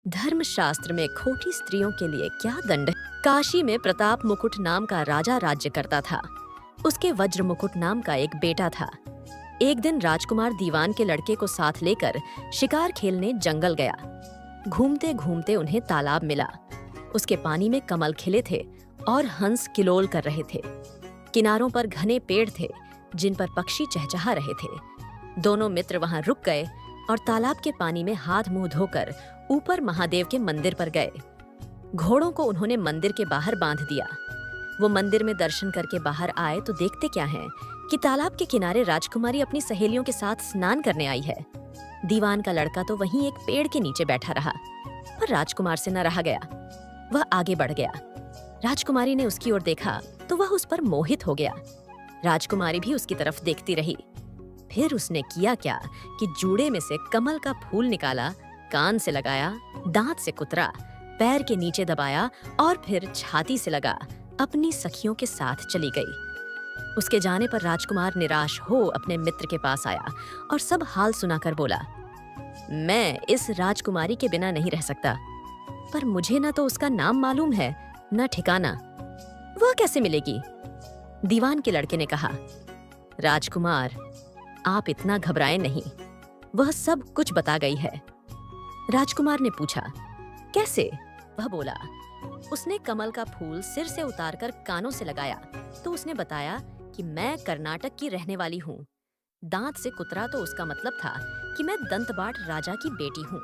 धर्मशास्त्र में खोटी स्त्रियों के लिए क्या दंड है? काशी में प्रताप मुकुट नाम का राजा राज्य करता था। उसके वज्र मुकुट नाम का एक बेटा था। एक दिन राजकुमार दीवान के लड़के को साथ लेकर शिकार खेलने जंगल गया। घूमते घूमते उन्हें तालाब मिला। उसके पानी में कमल खिले थे और हंस किलोल कर रहे थे। किनारों पर घने पेड़ थे जिन पर पक्षी चहचहा रहे थे। दोनों मित्र वहां रुक गए और तालाब के पानी में हाथ मुंह धोकर ऊपर महादेव के मंदिर पर गए। घोड़ों को उन्होंने मंदिर के बाहर बांध दिया। वो मंदिर में दर्शन करके बाहर आए तो देखते क्या है कि तालाब के किनारे राजकुमारी अपनी सहेलियों के साथ स्नान करने आई है। दीवान का लड़का तो वहीं एक पेड़ के नीचे बैठा रहा, पर राजकुमार से न रहा गया। वह आगे बढ़ गया। राजकुमारी ने उसकी ओर देखा तो वह उस पर मोहित हो गया। राजकुमारी भी उसकी तरफ देखती रही। फिर उसने किया क्या कि जूड़े में से कमल का फूल निकाला, कान से लगाया, दांत से कुतरा, पैर के नीचे दबाया और फिर छाती से लगा अपनी सखियों के साथ चली गई। उसके जाने पर राजकुमार निराश हो अपने मित्र के पास आया और सब हाल सुनाकर बोला, मैं इस राजकुमारी के बिना नहीं रह सकता, पर मुझे न तो उसका नाम मालूम है न ठिकाना। वह कैसे मिलेगी? दीवान के लड़के ने कहा, राजकुमार, आप इतना घबराएं नहीं, वह सब कुछ बता गई है। राजकुमार ने पूछा, कैसे? वह बोला, उसने कमल का फूल सिर से उतारकर कानों से लगाया तो उसने बताया कि मैं कर्नाटक की रहने वाली हूँ। दांत से कुतरा तो उसका मतलब था कि मैं दंतबाट राजा की बेटी हूँ।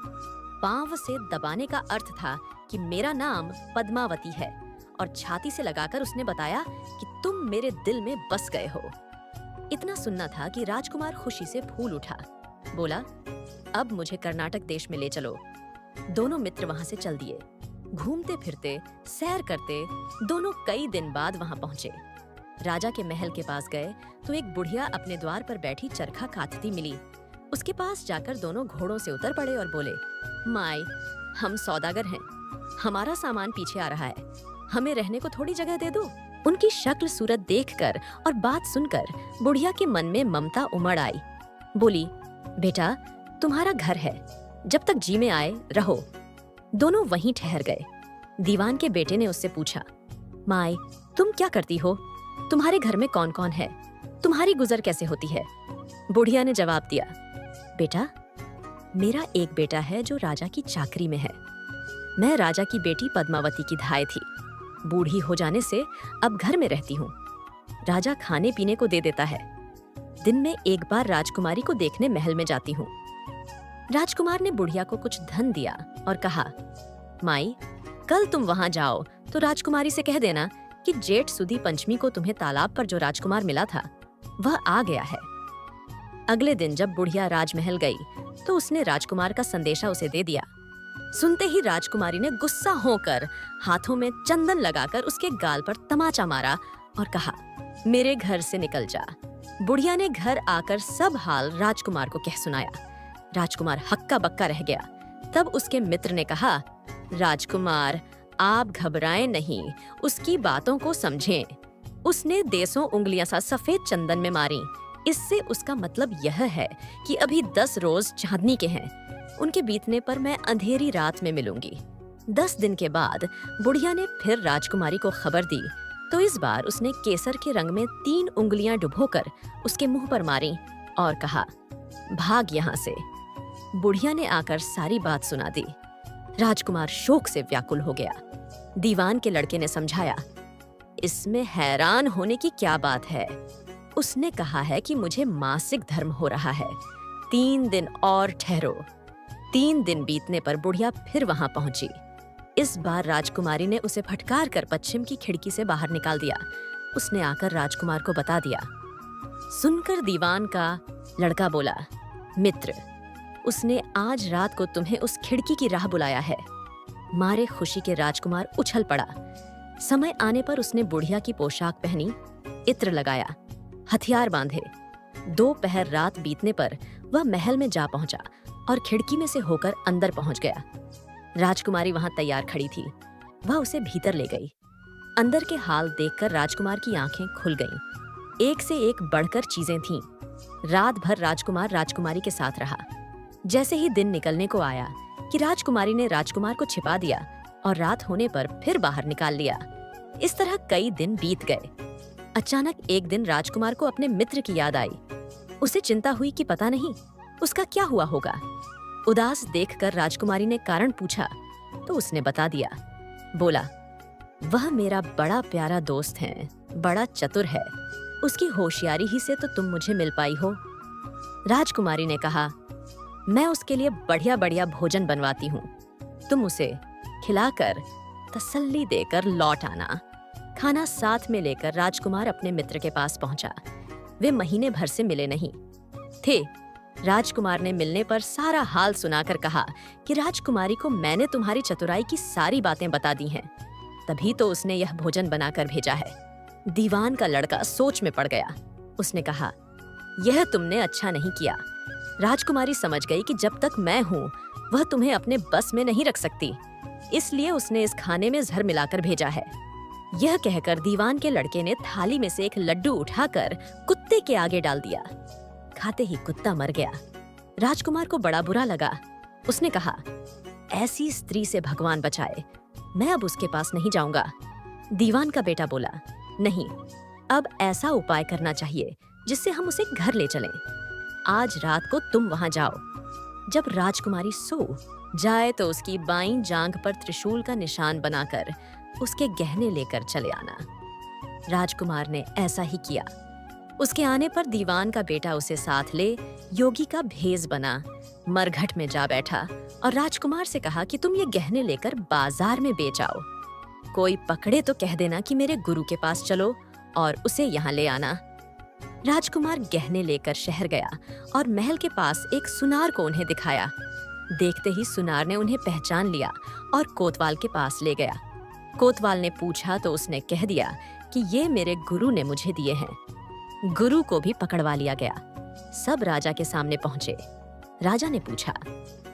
पांव से दबाने का अर्थ था कि मेरा नाम पद्मावती है, और छाती से लगाकर उसने बताया कि तुम मेरे दिल में बस गए हो। इतना सुनना था कि राजकुमार खुशी से फूल उठा। बोला, अब मुझे कर्नाटक देश में ले चलो। दोनों मित्र वहां से चल दिए। घूमते फिरते, सैर करते दोनों कई दिन बाद वहां पहुंचे। राजा के महल के पास गए तो एक बुढ़िया अपने द्वार पर बैठी चरखा काटती मिली। उसके पास जाकर दोनों घोड़ों से उतर पड़े और बोले, माई, हम सौदागर हैं, हमारा सामान पीछे आ रहा है, हमें रहने को थोड़ी जगह दे दो। उनकी शक्ल सूरत देखकर और बात सुनकर बुढ़िया के मन में ममता उमड़ आई। बोली, बेटा, तुम्हारा घर है, जब तक जी में आए रहो। दोनों वहीं ठहर गए। दीवान के बेटे ने उससे पूछा, माई, तुम क्या करती हो? तुम्हारे घर में कौन कौन है? तुम्हारी गुजर कैसे होती है? बुढ़िया ने जवाब दिया, बेटा, मेरा एक बेटा है जो राजा की चाकरी में है। मैं राजा की बेटी पद्मावती की धाय थी। बूढ़ी हो जाने से अब घर में रहती हूँ। राजा खाने पीने को दे देता है। दिन में एक बार राजकुमारी को देखने महल में जाती हूँ। राजकुमार ने बुढ़िया को कुछ धन दिया और कहा, माई, कल तुम वहां जाओ तो राजकुमारी से कह देना कि जेठ सुदी पंचमी को तुम्हें तालाब पर जो राजकुमार मिला था वह आ गया है। अगले दिन जब बुढ़िया राजमहल गई तो उसने राजकुमार का संदेशा उसे दे दिया। सुनते ही राजकुमारी ने गुस्सा होकर हाथों में चंदन लगाकर उसके गाल पर तमाचा मारा और कहा, मेरे घर से निकल जा। बुढ़िया ने घर आकर सब हाल राजकुमार को कह सुनाया। राजकुमार हक्का बक्का रह गया। तब उसके मित्र ने कहा, राजकुमार, आप घबराएं नहीं, उसकी बातों को समझें। उसने देसों उंगलियां सा सफेद चंदन में मारी। इससे उसका मतलब यह है कि अभी 10 रोज चांदनी के हैं। उनके बीतने पर मैं अंधेरी रात में मिलूंगी। 10 दिन के बाद बुढ़िया ने फिर राजकुमारी को खबर दी तो इस बार उसने केसर के रंग में 3 उंगलियां डुबोकर उसके मुंह पर मारी और कहा, भाग यहाँ से। बुढ़िया ने आकर सारी बात सुना दी। राजकुमार शोक से व्याकुल हो गया। दीवान के लड़के ने समझाया, इसमें हैरान होने की क्या बात है? उसने कहा है कि मुझे मासिक धर्म हो रहा है, 3 दिन और ठहरो। 3 दिन बीतने पर बुढ़िया फिर वहां पहुंची। इस बार राजकुमारी ने उसे फटकार कर पश्चिम की खिड़की से बाहर निकाल दिया। उसने आकर राजकुमार को बता दिया। सुनकर दीवान का लड़का बोला, मित्र, उसने आज रात को तुम्हें उस खिड़की की राह बुलाया है। मारे खुशी के राजकुमार उछल पड़ा। समय आने पर उसने बुढ़िया की पोशाक पहनी, इत्र लगाया, हथियार बांधे। 2 पहर रात बीतने पर वह महल में जा पहुंचा और खिड़की में से होकर अंदर पहुंच गया। राजकुमारी वहां तैयार खड़ी थी। वह उसे भीतर ले गई। अंदर के हाल देखकर राजकुमार की आंखें खुल गईं। एक से एक बढ़कर चीजें थीं। रात भर राजकुमार राजकुमारी के साथ रहा। जैसे ही दिन निकलने को आया कि राजकुमारी ने राजकुमार को छिपा दिया और रात होने पर फिर बाहर निकाल लिया। इस तरह कई दिन बीत गए। अचानक एक दिन राजकुमार को अपने मित्र की याद आई। उसे चिंता हुई कि पता नहीं उसका क्या हुआ होगा। उदास देखकर राजकुमारी ने कारण पूछा तो उसने बता दिया। बोला, वह मेरा बड़ा प्यारा दोस्त है, बड़ा चतुर है। उसकी होशियारी ही से तो तुम मुझे मिल पाई हो। राजकुमारी ने कहा, मैं उसके लिए बढ़िया बढ़िया भोजन बनवाती हूँ। तुम उसे खिलाकर तसल्ली देकर लौट आना। खाना साथ में लेकर राजकुमार अपने मित्र के पास पहुंचा। वे महीने भर से मिले नहीं थे। राजकुमार ने मिलने पर सारा हाल सुनाकर कहा कि राजकुमारी को मैंने तुम्हारी चतुराई की सारी बातें बता दी हैं, तभी तो उसने यह भोजन बनाकर भेजा है। दीवान का लड़का सोच में पड़ गया। उसने कहा, यह तुमने अच्छा नहीं किया। राजकुमारी समझ गई कि जब तक मैं हूँ वह तुम्हें अपने बस में नहीं रख सकती, इसलिए उसने इस खाने में जहर मिलाकर भेजा है। यह कहकर दीवान के लड़के ने थाली में से एक लड्डू उठाकर कुत्ते के आगे डाल दिया। खाते ही कुत्ता मर गया। राजकुमार को बड़ा बुरा लगा। उसने कहा, ऐसी स्त्री से भगवान बचाए, मैं अब उसके पास नहीं जाऊंगा। दीवान का बेटा बोला, नहीं, अब ऐसा उपाय करना चाहिए जिससे हम उसे घर ले चलें। आज रात को तुम वहां जाओ। जब राजकुमारी सो जाए तो उसकी बाईं जांघ पर त्रिशूल का निशान बनाकर उसके गहने लेकर चले आना। राजकुमार ने ऐसा ही किया। उसके आने पर दीवान का बेटा उसे साथ ले योगी का भेष बना मरघट में जा बैठा और राजकुमार से कहा कि तुम ये गहने लेकर बाजार में बेच आओ। कोई पकड़े तो कह देना कि मेरे गुरु के पास चलो और उसे यहाँ ले आना। राजकुमार गहने लेकर शहर गया और महल के पास एक सुनार को उन्हें दिखाया। देखते ही सुनार ने उन्हें पहचान लिया और कोतवाल के पास ले गया। कोतवाल ने पूछा तो उसने कह दिया कि ये मेरे गुरु ने मुझे दिए हैं। गुरु को भी पकड़वा लिया गया। सब राजा के सामने पहुंचे। राजा ने पूछा,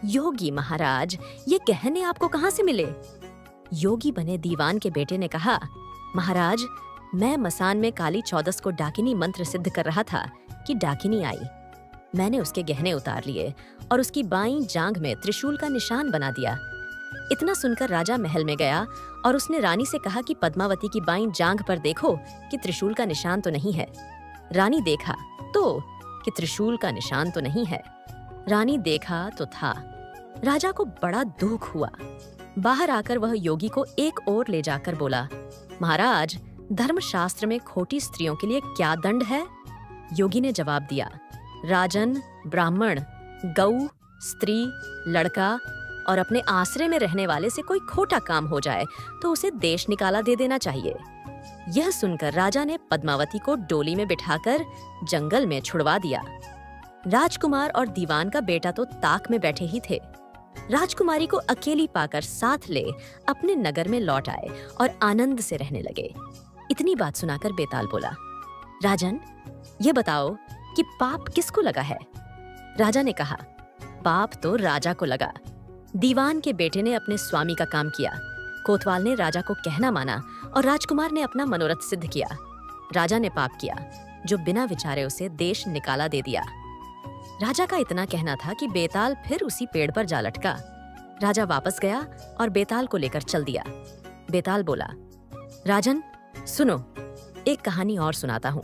योगी महाराज, ये गहने आपको कहाँ से मिले? योगी बने दीवान के बेटे ने कहा, महाराज, मैं मसान में काली चौदस को डाकिनी मंत्र सिद्ध कर रहा था कि डाकिनी आई। मैंने उसके गहने उतार लिए और उसकी बाईं जांघ में त्रिशूल का निशान बना दिया। इतना सुनकर राजा महल में गया और उसने रानी से कहा कि पद्मावती की बाईं जांघ पर देखो कि त्रिशूल का निशान तो नहीं है। रानी देखा तो कि त्रिशूल का निशान तो नहीं है। रानी देखा तो था। राजा को बड़ा दुख हुआ। बाहर आकर वह योगी को एक ओर ले जाकर बोला, महाराज, धर्मशास्त्र में खोटी स्त्रियों के लिए क्या दंड है? योगी ने जवाब दिया, राजन, ब्राह्मण, गऊ, स्त्री, लड़का और अपने आश्रय में रहने वाले से कोई खोटा काम हो जाए तो उसे देश निकाला दे देना चाहिए। यह सुनकर राजा ने पद्मावती को डोली में बिठाकर जंगल में छुड़वा दिया। राजकुमार और दीवान का बेटा तो ताक में बैठे ही थे। राजकुमारी को अकेली पाकर साथ ले अपने नगर में लौट आए और आनंद से रहने लगे। इतनी बात सुनाकर बेताल बोला, राजन, ये बताओ कि पाप किसको लगा है? राजा ने कहा, पाप तो राजा को लगा। दीवान के बेटे ने अपने स्वामी का काम किया। कोतवाल ने राजा को कहना माना और राजकुमार ने अपना मनोरथ सिद्ध किया। राजा ने पाप किया जो बिना विचारे उसे देश निकाला दे दिया। राजा का इतना कहना था कि बेताल फिर उसी पेड़ पर जा लटका। राजा वापस गया और बेताल को लेकर चल दिया। बेताल बोला, राजन, सुनो, एक कहानी और सुनाता हूँ।